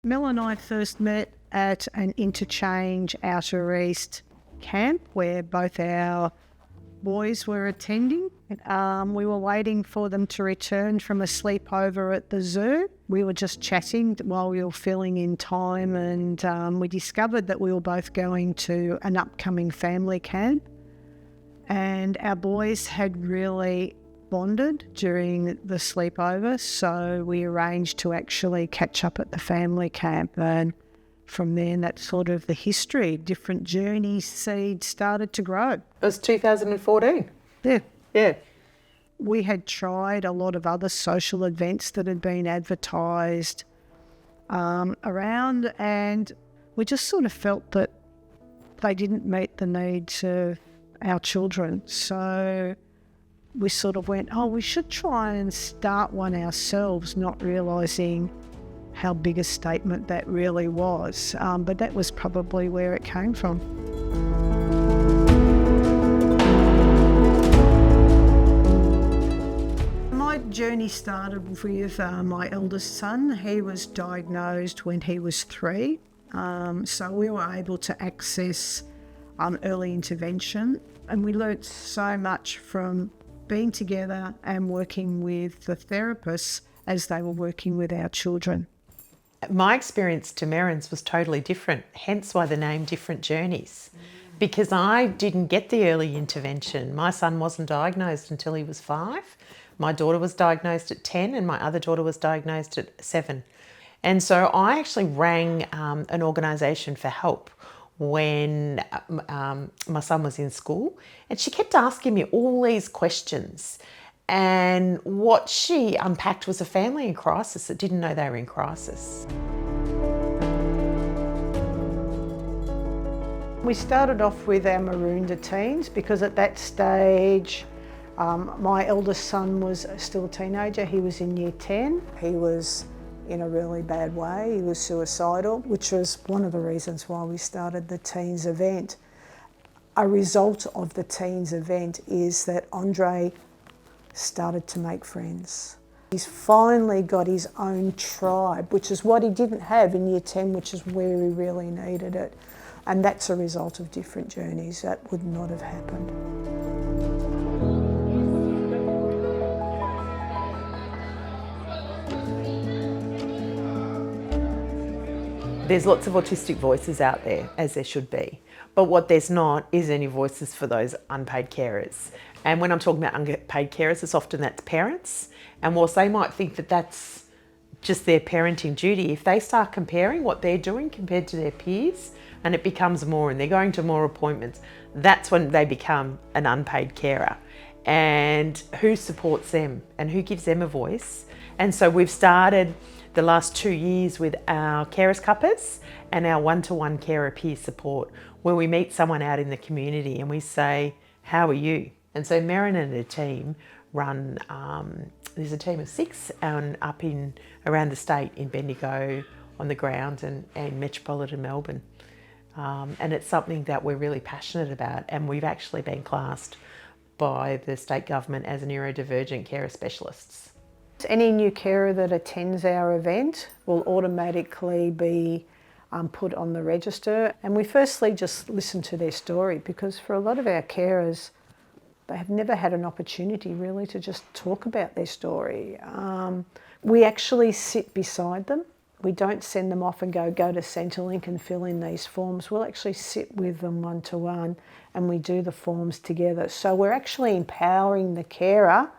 Mel and I first met at an interchange outer east camp where both our boys were attending. We were waiting for them to return from a sleepover at the zoo. We were just chatting while we were filling in time, and we discovered that we were both going to an upcoming family camp. And our boys had really bonded during the sleepover, so we arranged to actually catch up at the family camp. And from there, that's sort of the history. Different journey seeds started to grow. It was 2014. Yeah. Yeah. We had tried a lot of other social events that had been advertised around, and we just sort of felt that they didn't meet the needs of our children. So we sort of went, we should try and start one ourselves, not realising how big a statement that really was. But that was probably where it came from. My journey started with my eldest son. He was diagnosed when he was 3. So we were able to access early intervention, and we learnt so much from being together and working with the therapists as they were working with our children. My experience to Merrin's was totally different, hence why the name Different Journeys, because I didn't get the early intervention. My son wasn't diagnosed until he was 5. My daughter was diagnosed at 10 and my other daughter was diagnosed at 7. And so I actually rang an organisation for help when my son was in school, and she kept asking me all these questions, and what she unpacked was a family in crisis that didn't know they were in crisis. We started off with our Maroondah teens because at that stage my eldest son was still a teenager. He was in year 10. He was in a really bad way. He was suicidal, which was one of the reasons why we started the teens event. A result of the teens event is that Andre started to make friends. He's finally got his own tribe, which is what he didn't have in year 10, which is where he really needed it. And that's a result of Different Journeys. That would not have happened. There's lots of autistic voices out there, as there should be. But what there's not is any voices for those unpaid carers. And when I'm talking about unpaid carers, it's often that's parents. And whilst they might think that that's just their parenting duty, if they start comparing what they're doing compared to their peers, and it becomes more and they're going to more appointments, that's when they become an unpaid carer. And who supports them and who gives them a voice? And so we've started the last 2 years with our carers cuppers and our one-to-one carer peer support, where we meet someone out in the community and we say, how are you? And so Merrin and her team run, there's a team of 6 up in around the state in Bendigo, on the ground, and metropolitan Melbourne. And it's something that we're really passionate about, and we've actually been classed by the state government as neurodivergent carer specialists. Any new carer that attends our event will automatically be put on the register, and we firstly just listen to their story, because for a lot of our carers, they have never had an opportunity really to just talk about their story. We actually sit beside them. We don't send them off and go to Centrelink and fill in these forms. We'll actually sit with them one-to-one and we do the forms together. So we're actually empowering the carer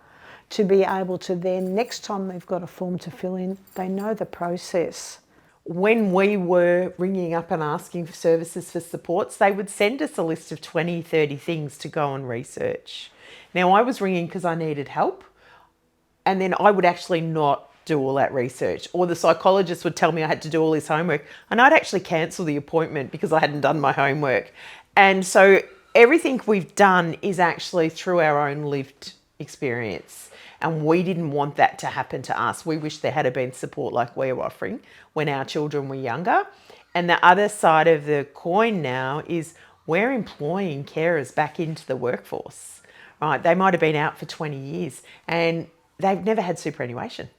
to be able to then, next time they've got a form to fill in, they know the process. When we were ringing up and asking for services for supports, they would send us a list of 20, 30 things to go and research. Now, I was ringing because I needed help, and then I would actually not do all that research, or the psychologist would tell me I had to do all his homework, and I'd actually cancel the appointment because I hadn't done my homework. And so everything we've done is actually through our own lived experience. And we didn't want that to happen to us. We wish there had been support like we're offering when our children were younger. And the other side of the coin now is we're employing carers back into the workforce, right? They might have been out for 20 years and they've never had superannuation.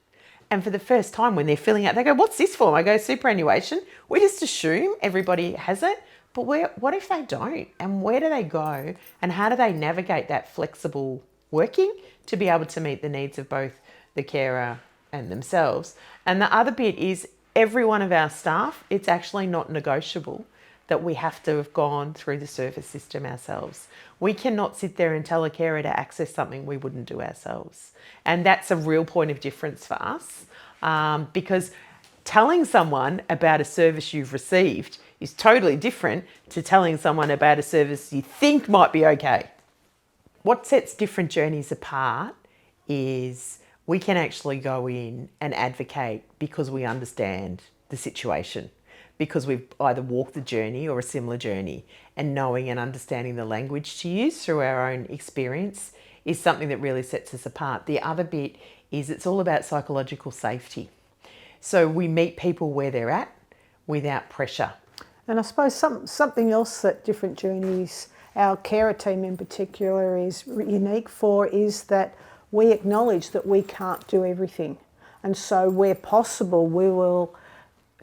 And for the first time when they're filling out, they go, what's this form? I go, superannuation. We just assume everybody has it. But what if they don't? And where do they go? And how do they navigate that flexible working to be able to meet the needs of both the carer and themselves? And the other bit is every one of our staff, it's actually not negotiable that we have to have gone through the service system ourselves. We cannot sit there and tell a carer to access something we wouldn't do ourselves. And that's a real point of difference for us, because telling someone about a service you've received is totally different to telling someone about a service you think might be okay. What sets different journeys apart is we can actually go in and advocate because we understand the situation, because we've either walked the journey or a similar journey, and knowing and understanding the language to use through our own experience is something that really sets us apart. The other bit is it's all about psychological safety. So we meet people where they're at without pressure. And I suppose something else that different journeys, our carer team in particular, is unique for is that we acknowledge that we can't do everything. And so where possible, we will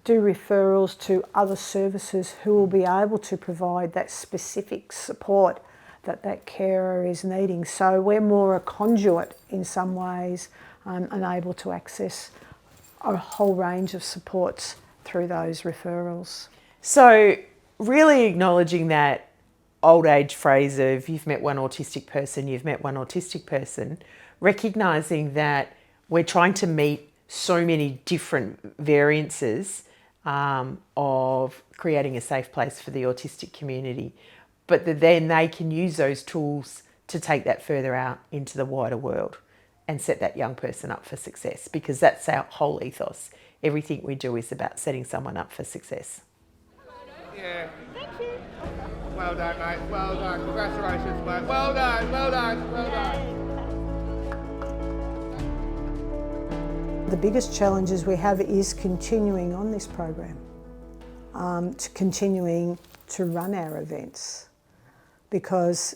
do referrals to other services who will be able to provide that specific support that carer is needing. So we're more a conduit in some ways, and able to access a whole range of supports through those referrals. So really acknowledging that old age phrase of you've met one autistic person, you've met one autistic person, recognising that we're trying to meet so many different variances of creating a safe place for the autistic community, but that then they can use those tools to take that further out into the wider world and set that young person up for success, because that's our whole ethos. Everything we do is about setting someone up for success. Yeah. Thank you. Well done, mate. Well done. Congratulations, mate. Well done. Well done. Well done. The biggest challenges we have is continuing on this program, continuing to run our events, because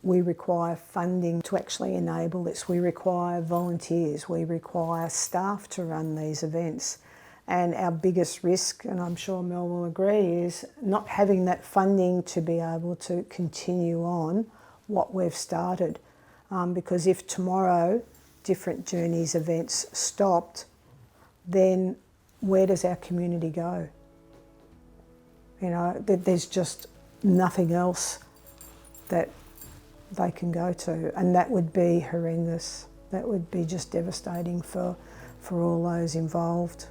we require funding to actually enable this. We require volunteers, we require staff to run these events. And our biggest risk, and I'm sure Mel will agree, is not having that funding to be able to continue on what we've started. Because if tomorrow different journeys events stopped, then where does our community go? You know, there's just nothing else that they can go to, and that would be horrendous. That would be just devastating for all those involved.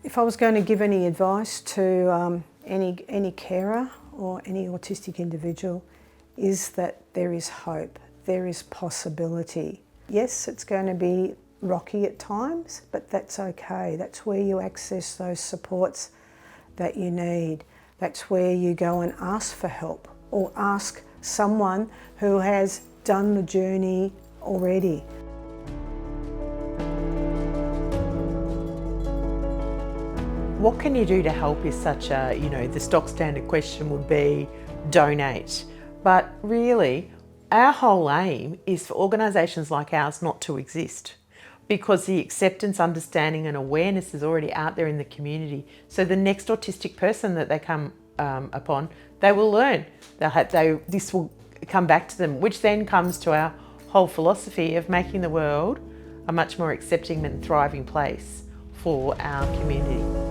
If I was going to give any advice to any carer or any autistic individual, is that there is hope, there is possibility. Yes, it's going to be rocky at times, but that's okay. That's where you access those supports that you need. That's where you go and ask for help, or ask someone who has done the journey already. What can you do to help is such a, the stock standard question would be donate. But really, our whole aim is for organisations like ours not to exist, because the acceptance, understanding and awareness is already out there in the community. So the next autistic person that they come upon, they will learn. This will come back to them, which then comes to our whole philosophy of making the world a much more accepting and thriving place for our community.